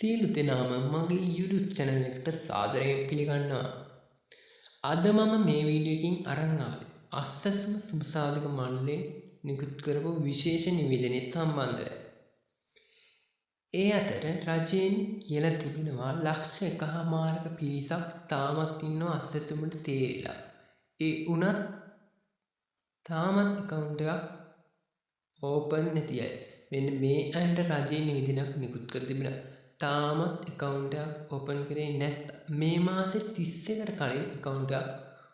සියලු දෙනාම මගේ YouTube channel එකට සාදරයෙන් පිළිගන්නවා. අද මම මේ වීඩියෝ එකකින් අරන් ආවේ අස්සස්ම සුභසාධක මණ්ඩලයෙන් නිකුත් කරපු විශේෂ නිවේදනය සම්බන්ධව. ඒ අතර රජයෙන් කියලා තිබෙනවා ලක්ෂ 1.5ක පිරිසක් තාමත් ඉන්නවා අස්සස්මට තේරිලා. ඒ වුණත් තාමත් account එකක් ඕපන් නැති අය. මෙන්න මේ අයට රජයේ නිවේදනයක් නිකුත් කර තිබෙනවා. තාමත් account එකක් ඕපන් කරේ නැත්නම් මේ මාසේ 31කට කලින් account එකක්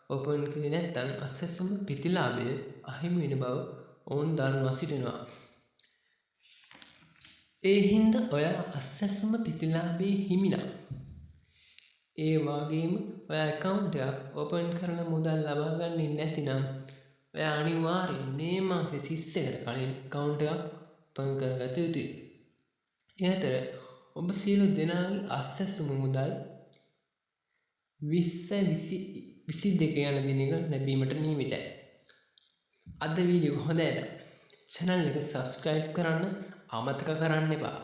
ඕපන් කරේ නැත්නම් අස්සස්ම ප්‍රතිලාභය අහිමි වෙන බව ඔවුන් දන්වා සිටිනවා. ඒ හින්දා ඔයා අස්සස්ම ප්‍රතිලාභයේ හිමි නම් ඒ වගේම ඔයා account එකක් ඕපන් කරන මුදල් ලබා ගන්නේ නැතිනම් ඔයා අනිවාර්යෙන් මේ මාසේ 31කට කලින් account එකක් ඕපන් කරගත යුතුයි. ඒ අතර ඔබ සියලු දෙනාගේ අස්සස්ම මුදල් 2022 යන දිනක ලැබීමට නියමිතයි. අද වීඩියෝ හොඳයි නම් channel එක subscribe කරන්න අමතක කරන්න එපා.